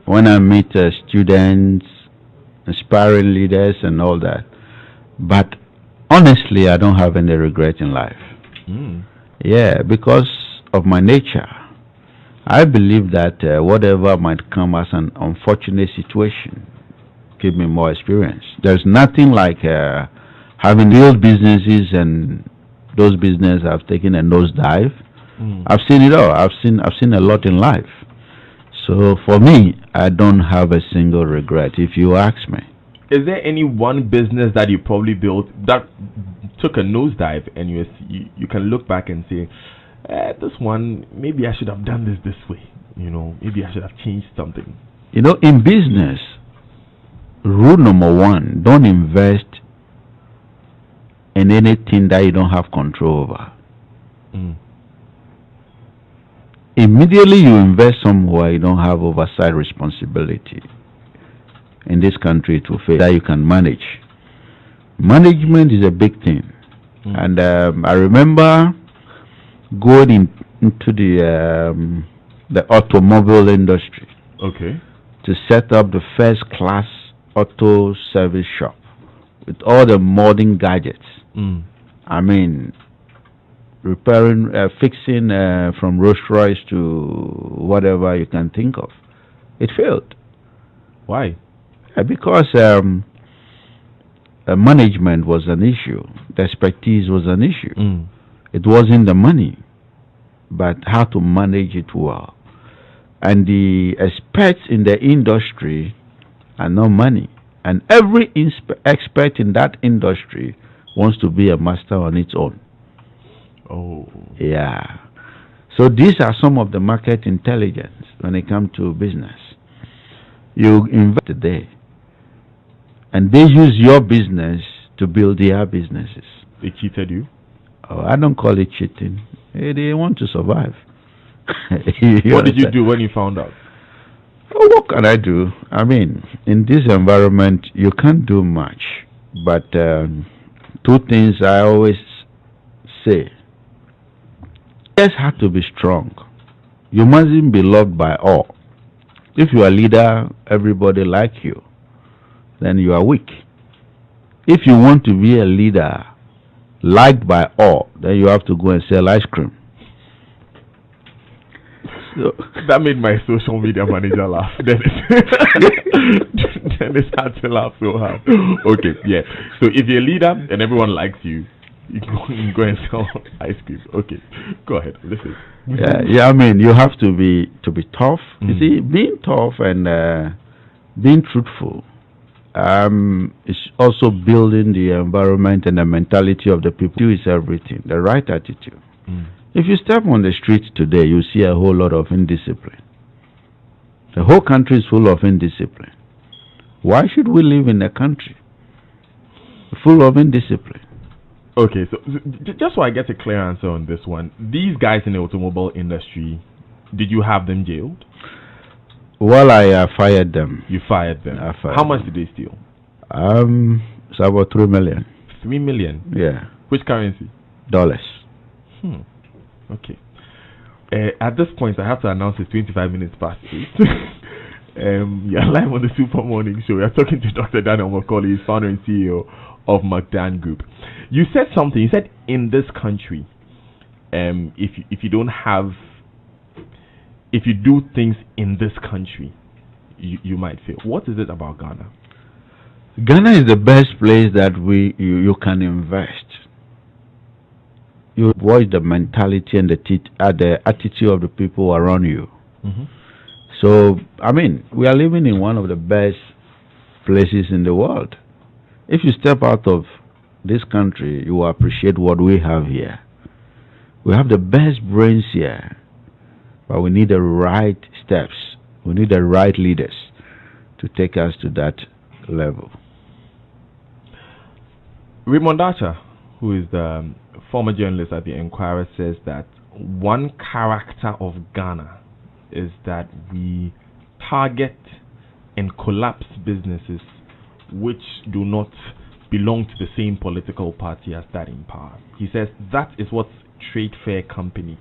when I meet students, aspiring leaders, and all that. But honestly, I don't have any regret in life. Yeah, because of my nature. I believe that whatever might come as an unfortunate situation give me more experience. There's nothing like having built businesses and those businesses have taken a nosedive. I've seen it all. I've seen a lot in life. So for me, I don't have a single regret if you ask me. Is there any one business that you probably built that took a nosedive and you can look back and say, this one, maybe I should have done this way. Maybe I should have changed something. In business, rule number one, don't invest in anything that you don't have control over. Immediately you invest somewhere you don't have oversight responsibility. In this country to fail that you can manage. Management is a big thing. And I remember going into the automobile industry. Okay. To set up the first class auto service shop with all the modern gadgets. I mean, repairing, fixing from Rolls Royce to whatever you can think of. It failed. Why? Because management was an issue. The expertise was an issue. It wasn't the money, but how to manage it well. And the experts in the industry are not money. And every expert in that industry wants to be a master on its own. Oh. Yeah. So these are some of the market intelligence when it comes to business. You invest today, and they use your business to build their businesses. They cheated you? Oh, I don't call it cheating. They want to survive. What did you do when you found out? Oh, what can I do? I mean, in this environment, you can't do much. But two things I always say. You just have to be strong. You mustn't be loved by all. If you are a leader, everybody like you, then you are weak. If you want to be a leader liked by all, then you have to go and sell ice cream. So, that made my social media manager laugh. Dennis had to laugh so hard. Okay, yeah. So if you're a leader and everyone likes you, you go and sell ice cream. Okay, go ahead. Listen. Yeah. I mean, you have to be tough. You see, being tough and being truthful. It's also building the environment and the mentality of the people. Is everything. The right attitude. If you step on the streets today, you see a whole lot of indiscipline. The whole country is full of indiscipline. Why should we live in a country full of indiscipline? Okay, so just so I get a clear answer on this one, these guys in the automobile industry, did you have them jailed? Well, I fired them. You fired them. How much did they steal? It's about 3 million. 3 million? Yeah. Which currency? Dollars. Okay. At this point, I have to announce it's 25 minutes past 8. You're live on the Super Morning Show. We are talking to Dr. Daniel McCauley, he's founder and CEO of McDan Group. You said something. You said in this country, if you don't have, if you do things in this country, you might fail. What is it about Ghana? Ghana is the best place that you can invest. You watch the mentality and the attitude of the people around you. So, I mean, we are living in one of the best places in the world. If you step out of this country, you will appreciate what we have here. We have the best brains here, but we need the right steps. We need the right leaders to take us to that level. Raymond Archer, who is the former journalist at the Enquirer, says that one character of Ghana is that we target and collapse businesses which do not belong to the same political party as that in power. He says that is what Trade Fair Company,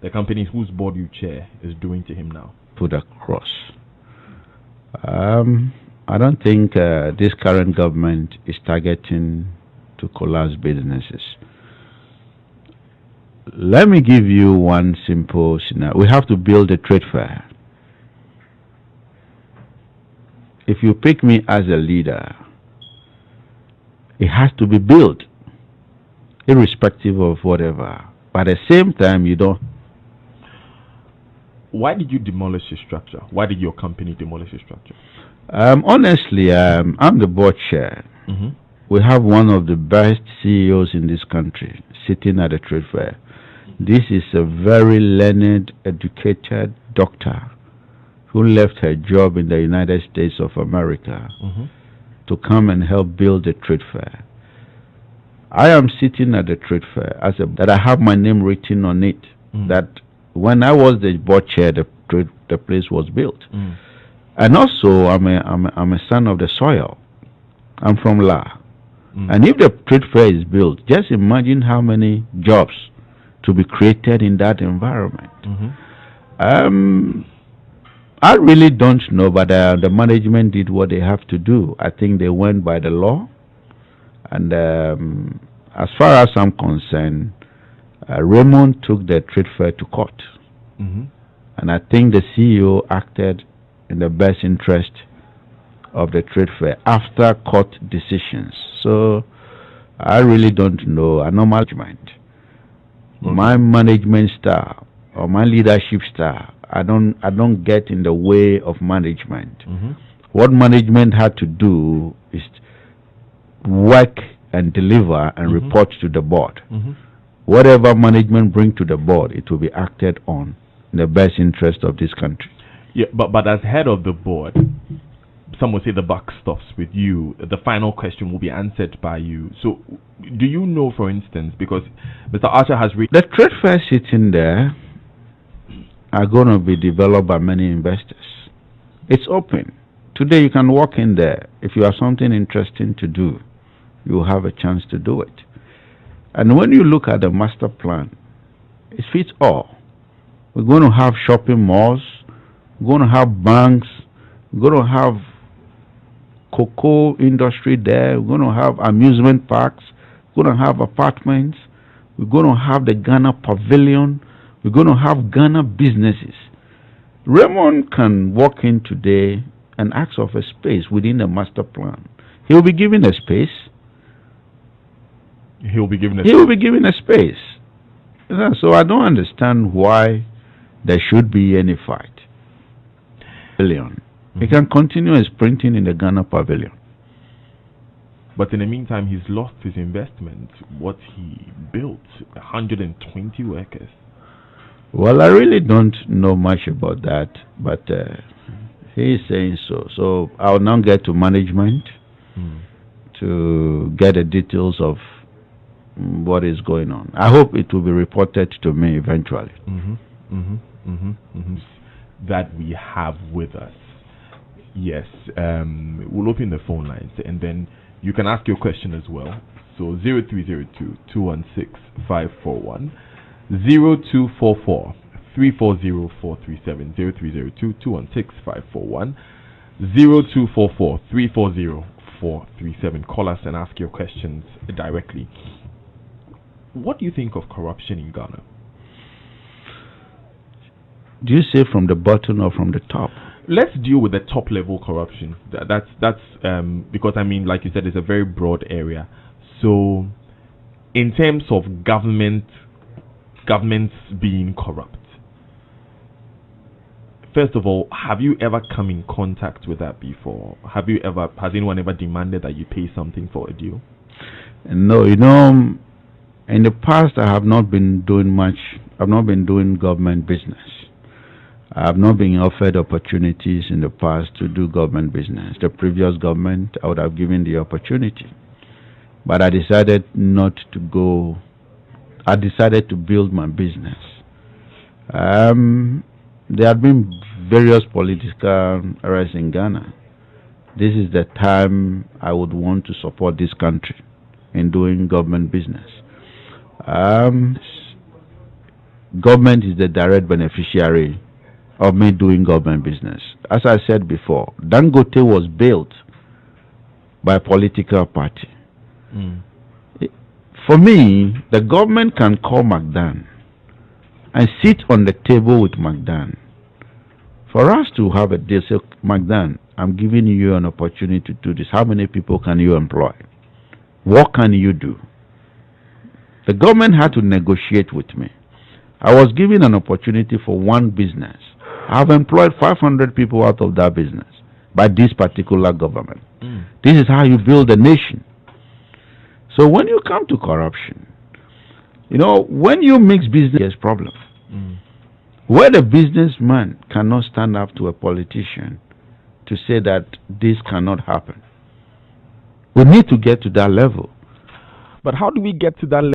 the company whose board you chair, is doing to him now. Put across. I don't think this current government is targeting to collapse businesses. Let me give you one simple scenario. We have to build a trade fair. If you pick me as a leader, it has to be built, irrespective of whatever. But at the same time, you don't. Why did you demolish your structure? Why did your company demolish your structure? Honestly, I'm the board chair. Mm-hmm. We have one of the best CEOs in this country sitting at a trade fair. This is a very learned, educated doctor who left her job in the United States of America Mm-hmm. to come and help build the trade fair. I am sitting at the trade fair that I have my name written on it. Mm. That when I was the board chair, the place was built. Mm. And also, I'm a son of the soil. I'm from La. Mm. And if the trade fair is built, just imagine how many jobs to be created in that environment. Mm-hmm. I really don't know, but the management did what they have to do. I think they went by the law. And as far as I'm concerned, Raymond took the trade fair to court. Mm-hmm. And I think the CEO acted in the best interest of the trade fair after court decisions. So I really don't know a normal management. Okay. My management style or my leadership style, I don't get in the way of management. Mm-hmm. What management had to do is work and deliver and Mm-hmm. report to the board. Mm-hmm. Whatever management bring to the board, it will be acted on in the best interest of this country. Yeah, but as head of the board, some would say the buck stops with you. The final question will be answered by you. So, do you know, for instance, because Mr. Archer has reached The trade fair sitting there are going to be developed by many investors. It's open. Today you can walk in there. If you have something interesting to do, you will have a chance to do it. And when you look at the master plan, it fits all. We're going to have shopping malls, we're going to have banks, we're going to have cocoa industry there, we're going to have amusement parks, we're going to have apartments, we're going to have the Ghana Pavilion, we're going to have Ghana businesses. Raymond can walk in today and ask of a space within the master plan. He will be given a space. he will be given a He will be given a space. So I don't understand why there should be any fight. Pavilion. He can continue his printing in the Ghana Pavilion. But in the meantime, he's lost his investment. What he built, 120 workers. Well, I really don't know much about that, but he is saying so. So I'll now get to management to get the details of what is going on. I hope it will be reported to me eventually. That we have with us. Yes, we'll open the phone lines and then you can ask your question as well. So 0302 216 541 0244 340 437 0302 216 541 0244 340 437. Call us and ask your questions directly. What do you think of corruption in Ghana? Do you say from the bottom or from the top? Let's deal with the top level corruption. That's because I mean, like you said, it's a very broad area. So, in terms of governments being corrupt, first of all, have you ever come in contact with that before? Has anyone ever demanded that you pay something for a deal? No, in the past I have not been doing much. I've not been doing government business. I have not been offered opportunities in the past to do government business. The previous government, I would have given the opportunity. But I decided not to go. I decided to build my business. There have been various political errors in Ghana. This is the time I would want to support this country in doing government business. Government is the direct beneficiary of me doing government business. As I said before, Dangote was built by a political party. For me, the government can call McDan and sit on the table with McDan. For us to have a deal, say, McDan, I'm giving you an opportunity to do this. How many people can you employ? What can you do? The government had to negotiate with me. I was given an opportunity for one business. I've employed 500 people out of that business by this particular government. This is how you build a nation. So when you come to corruption, when you mix business, there's problem. Where the businessman cannot stand up to a politician to say that this cannot happen. We need to get to that level. But how do we get to that level?